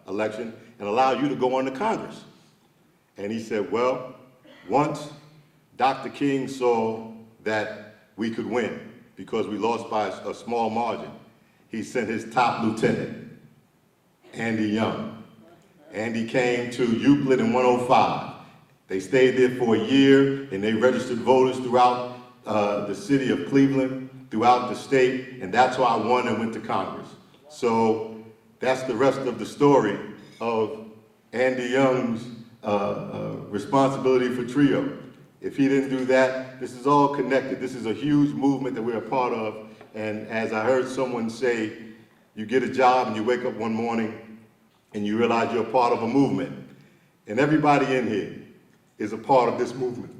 election and allow you to go on to Congress? And he said, well, once Dr. King saw that we could win because we lost by a small margin, he sent his top lieutenant, Andy Young. Andy came to Euclid in 105. They stayed there for a year, and they registered voters throughout the city of Cleveland, throughout the state, and that's why I won and went to Congress. So that's the rest of the story of Andy Young's responsibility for Trio. If he didn't do that, this is all connected. This is a huge movement that we're a part of, and as I heard someone say, you get a job and you wake up one morning and you realize you're a part of a movement. And everybody in here is a part of this movement.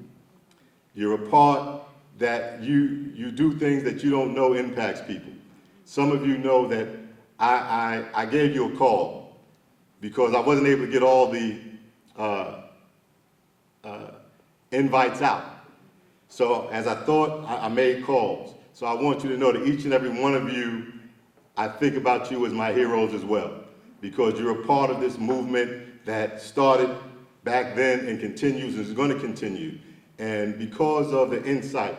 You're a part that you do things that you don't know impacts people. Some of you know that I gave you a call because I wasn't able to get all the invites out. So as I thought, I made calls. So I want you to know that each and every one of you, I think about you as my heroes as well, because you're a part of this movement that started back then and continues and is going to continue. And because of the insight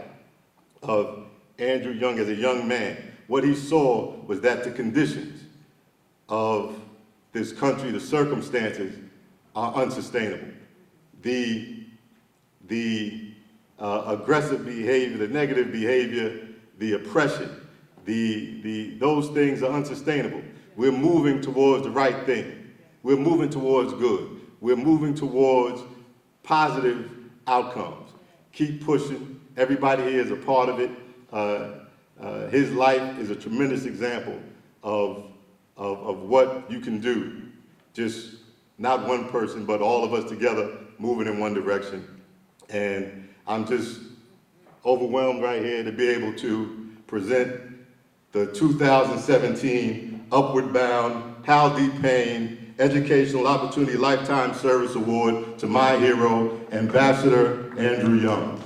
of Andrew Young as a young man, what he saw was that the conditions of this country, the circumstances, are unsustainable. The aggressive behavior, the negative behavior, the oppression, those things are unsustainable. We're moving towards the right thing. We're moving towards good. We're moving towards positive outcomes. Keep pushing. Everybody here is a part of it. His life is a tremendous example of what you can do. Just not one person, but all of us together moving in one direction. And I'm just overwhelmed right here to be able to present the 2017 Upward Bound Hal D. Payne Educational Opportunity Lifetime Service Award to my hero, Ambassador Andrew Young.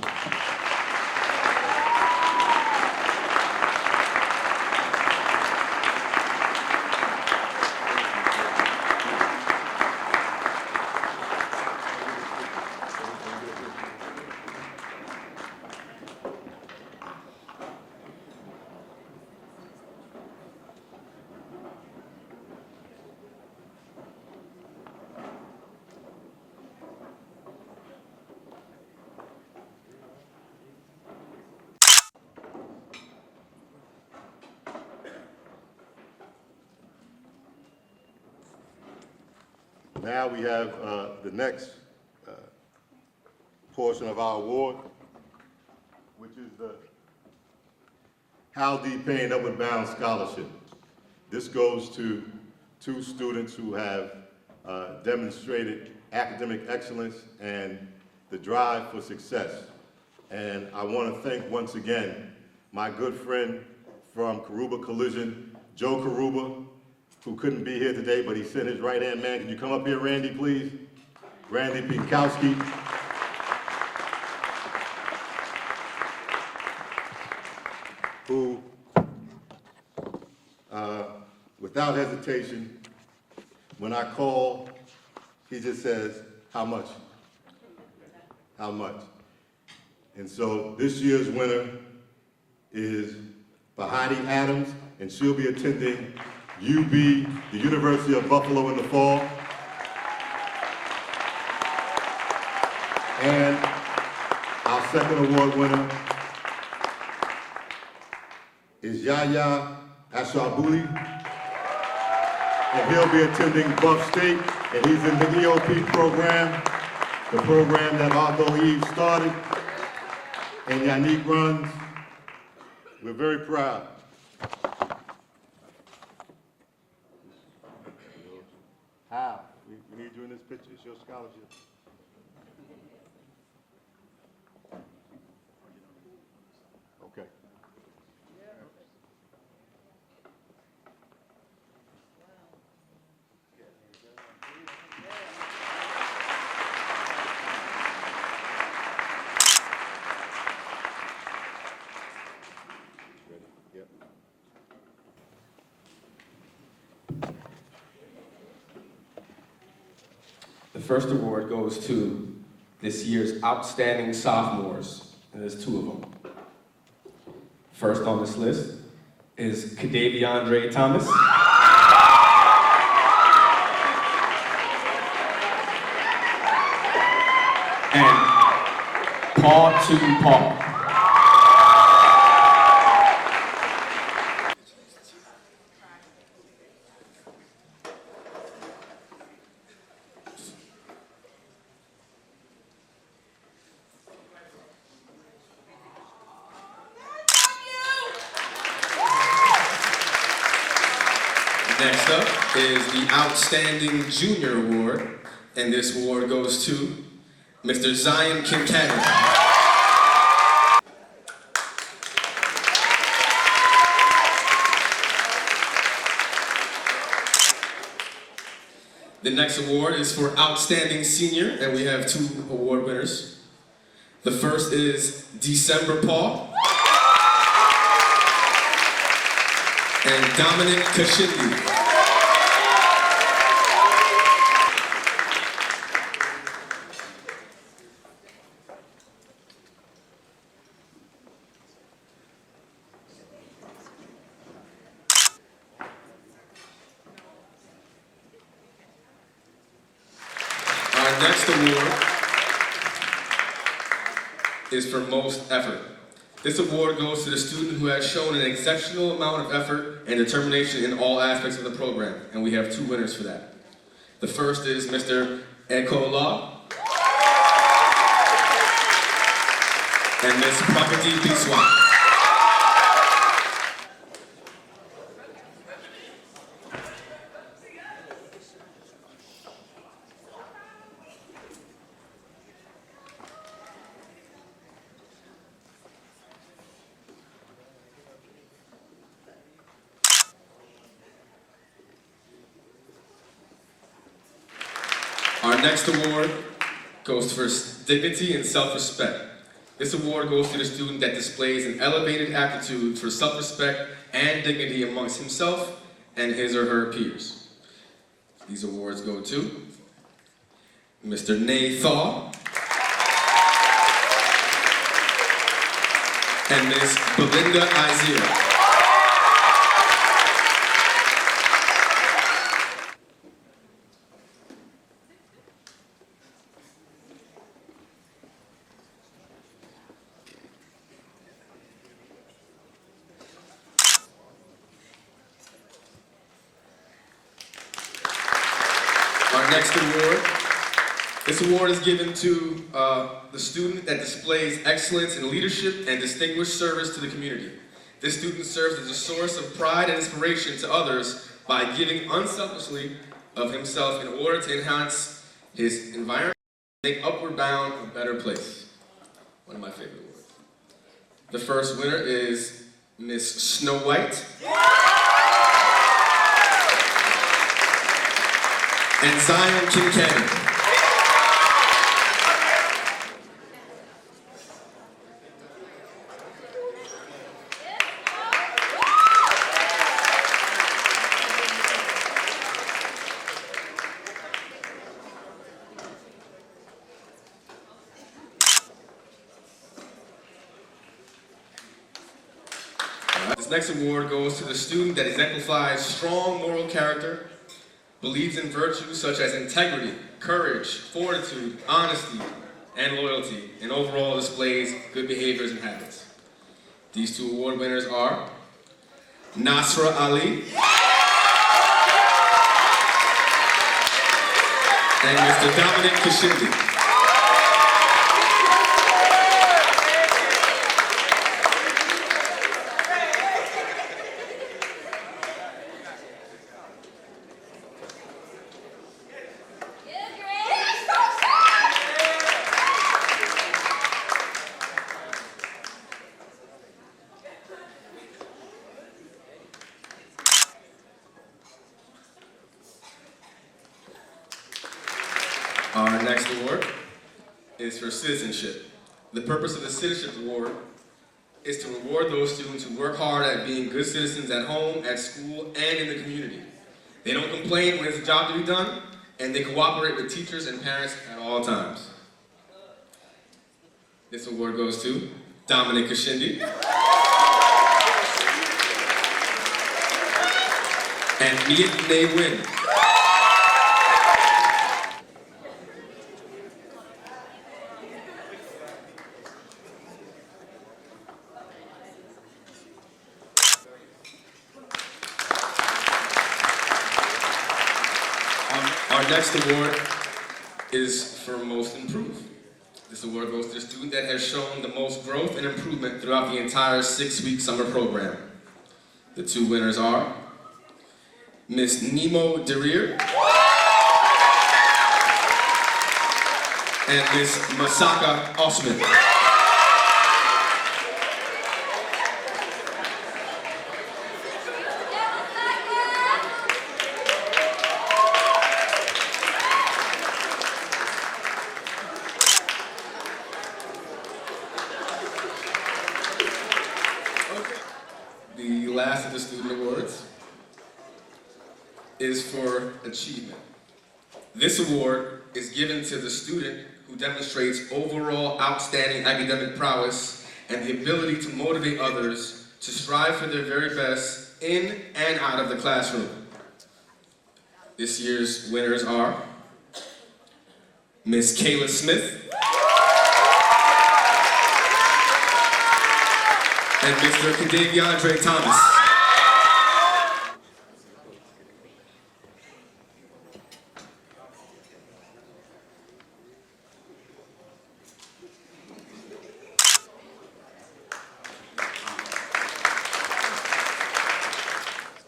Now we have the next portion of our award, which is the Hal D. Payne Upward Bound Scholarship. This goes to 2 students who have demonstrated academic excellence and the drive for success. And I want to thank once again my good friend from Karuba Collision, Joe Karuba, who couldn't be here today, but he sent his right-hand man. Can you come up here, Randy, please? Randy Pinkowski. Who, without hesitation, when I call, he just says, how much? How much? And so this year's winner is Bahati Adams, and she'll be attending UB, the University of Buffalo in the fall. And our second award winner is Yahya Ashabuli, and he'll be attending Buff State, and he's in the EOP program, the program that Arthur Eve started and Yannick runs. We're very proud. Hal, we need you in this picture. It's your scholarship. Okay. Ready? Yep. The first award goes to this year's outstanding sophomores, and there's 2 of them. First on this list is Kadaviandre Thomas. And Paul to Paul. Next up is the Outstanding Junior Award, and this award goes to Mr. Zion Kincaid. The next award is for Outstanding Senior, and we have 2 award winners. The first is December Paul and Dominic Kashindi. Our next award is for most effort. This award goes to the student who has shown an exceptional amount of effort and determination in all aspects of the program, and we have 2 winners for that. The first is Mr. Eko Law and Ms. Prakati Biswa. Our next award goes for dignity and self-respect. This award goes to the student that displays an elevated aptitude for self-respect and dignity amongst himself and his or her peers. These awards go to Mr. Nay Thaw and Ms. Belinda Izira. Our Our next award. This award is given to the student that displays excellence in leadership and distinguished service to the community. This student serves as a source of pride and inspiration to others by giving unselfishly of himself in order to enhance his environment and make Upward Bound a better place. One of my favorite awards. The first winner is Miss Snow White. And Zion Kincannon. This next award goes to the student that exemplifies strong moral character, believes in virtues such as integrity, courage, fortitude, honesty, and loyalty, and overall displays good behaviors and habits. These two award winners are Nasra Ali and Mr. Dominic Kashindi. Our next award is for citizenship. The purpose of the Citizenship Award is to reward those students who work hard at being good citizens at home, at school, and in the community. They don't complain when there's a job to be done, and they cooperate with teachers and parents at all times. This award goes to Dominic Kashindi and Miet Nay Win. Our next award is for Most Improved. This award goes to the student that has shown the most growth and improvement throughout the entire 6-week summer program. The two winners are Miss Nemo Derir and Miss Masaka Osman. The last of the student awards is for achievement. This award is given to the student who demonstrates overall outstanding academic prowess and the ability to motivate others to strive for their very best in and out of the classroom. This year's winners are Miss Kayla Smith and Mr. Kadaviandre Thomas.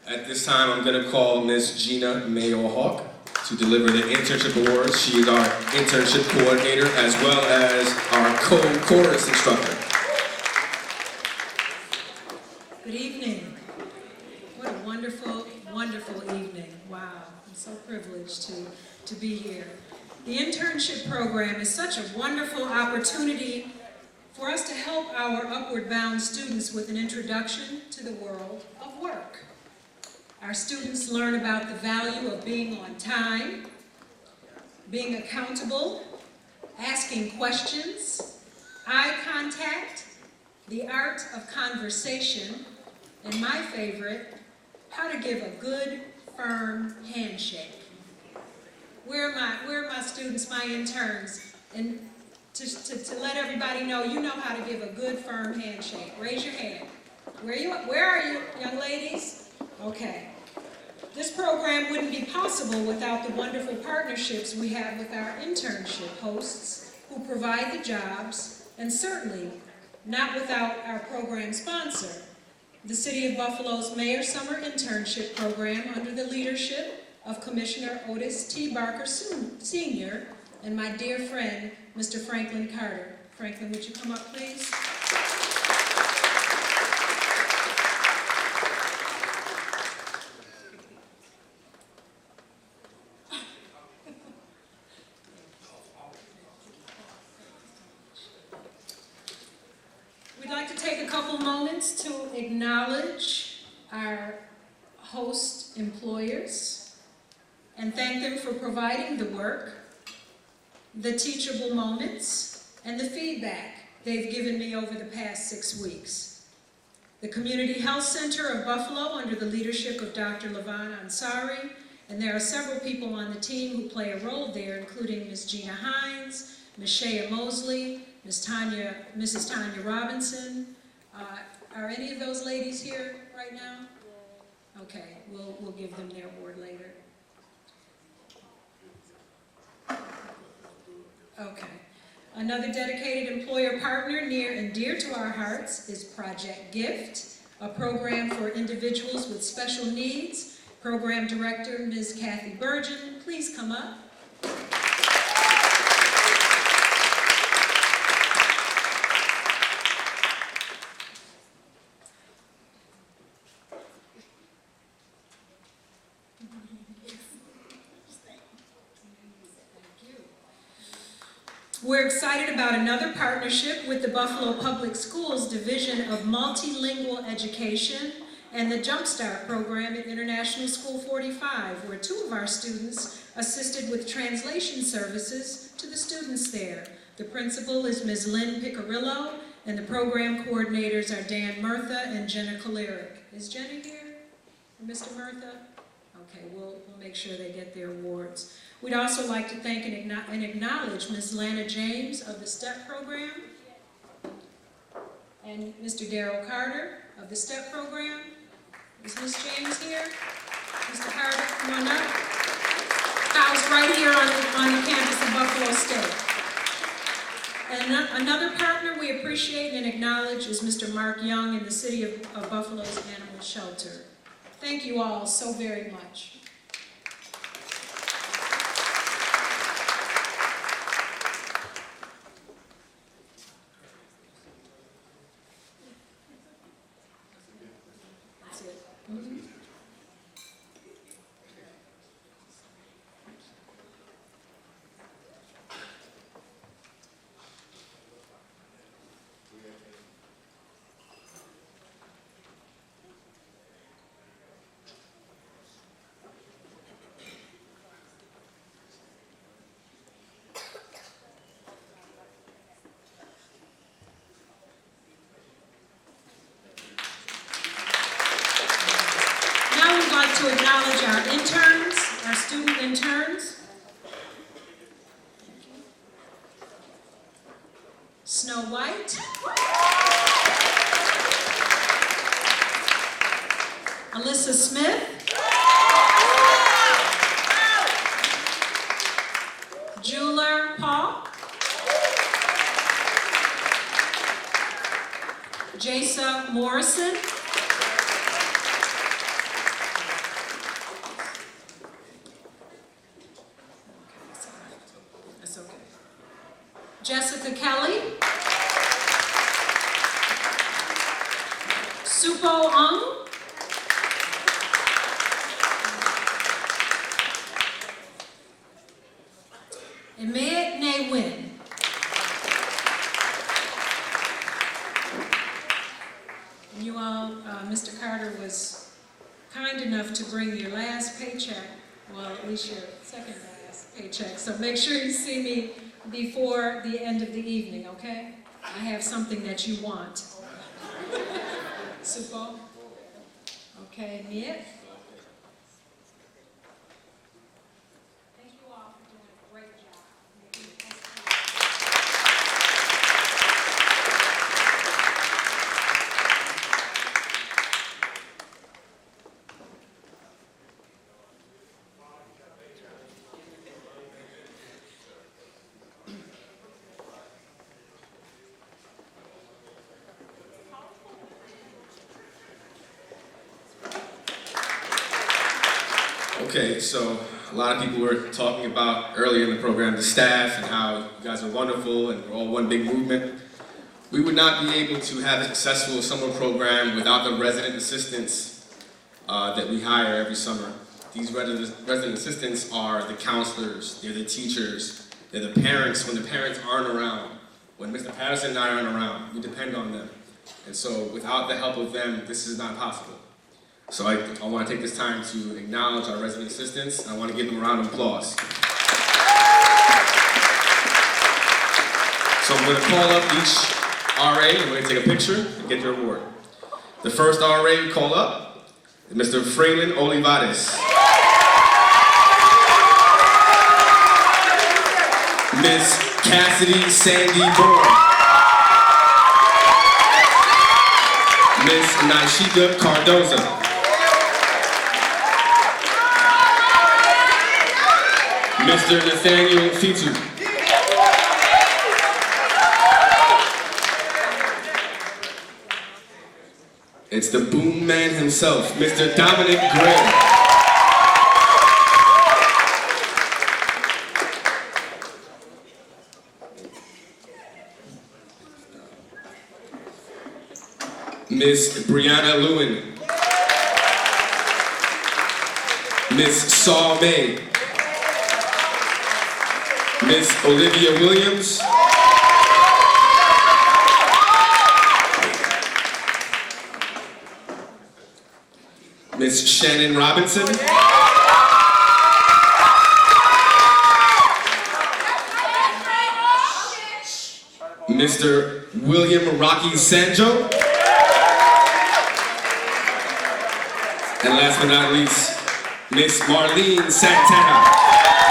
At this time, I'm going to call Ms. Gina Mayo-Hawk to deliver the internship awards. She is our internship coordinator as well as our co-chorus instructor. Good evening. What a wonderful, wonderful evening. Wow, I'm so privileged to be here. The internship program is such a wonderful opportunity for us to help our Upward Bound students with an introduction to the world of work. Our students learn about the value of being on time, being accountable, asking questions, eye contact, the art of conversation, and my favorite, how to give a good, firm handshake. Where are my students, my interns? And to let everybody know, you know how to give a good, firm handshake. Raise your hand. Where are you, young ladies? Okay. This program wouldn't be possible without the wonderful partnerships we have with our internship hosts who provide the jobs, and certainly not without our program sponsor, the City of Buffalo's Mayor Summer Internship Program under the leadership of Commissioner Otis T. Barker Sr. and my dear friend, Mr. Franklin Carter. Franklin, would you come up, please? We'd like to take a couple moments to acknowledge our host employers and thank them for providing the work, the teachable moments, and the feedback they've given me over the past 6 weeks. The Community Health Center of Buffalo under the leadership of Dr. Lavan Ansari, and there are several people on the team who play a role there, including Ms. Gina Hines, Ms. Shea Mosley, Mrs. Tanya Robinson. Are any of those ladies here right now? Okay, we'll give them their award later. Okay. Another dedicated employer partner near and dear to our hearts is Project Gift, a program for individuals with special needs. Program Director, Ms. Kathy Burgeon, please come up. We're excited about another partnership with the Buffalo Public Schools Division of Multilingual Education and the Jumpstart program at International School 45, where 2 of our students assisted with translation services to the students there. The principal is Ms. Lynn Picarillo, and the program coordinators are Dan Murtha and Jenna Kalerick. Is Jenna here? Or Mr. Murtha? Okay, we'll make sure they get their awards. We'd also like to thank and acknowledge Ms. Lana James of the STEP program and Mr. Darrell Carter of the STEP program. Is Ms. James here? Mr. Carter, come on up. Housed right here on the campus of Buffalo State. And another partner we appreciate and acknowledge is Mr. Mark Young in the City of Buffalo's Animal Shelter. Thank you all so very much. To acknowledge our interns, our student interns. Snow White. Alyssa Smith. Jeweler Paul. Jasa Morrison. Jessica Kelly, Supo Ung, Emet Ne Win. You all, Mr. Carter was kind enough to bring your last paycheck, well, at least your second last paycheck, so make sure you see me before the end of the evening, okay? I have something that you want. Supo? Okay, Miet? Thank you all for doing a great job. Okay, so a lot of people were talking about earlier in the program the staff and how you guys are wonderful and we're all one big movement. We would not be able to have a successful summer program without the resident assistants that we hire every summer. These resident assistants are the counselors, they're the teachers, they're the parents when the parents aren't around. When Mr. Patterson and I aren't around, we depend on them. And so without the help of them, this is not possible. So I want to take this time to acknowledge our resident assistants. I want to give them a round of applause. So I'm going to call up each RA and we're going to take a picture and get their award. The first RA we call up is Mr. Freeland Olivares. Miss Cassidy Sandy Bourne. Miss Nashika Cardoza. Mr. Nathaniel Fitu. It's the boom man himself, Mr. Dominic Gray. Miss Brianna Lewin. Miss Saw May. Miss Olivia Williams. Miss Shannon Robinson. Mr. William Rocky Sanjo. And last but not least, Miss Marlene Santana.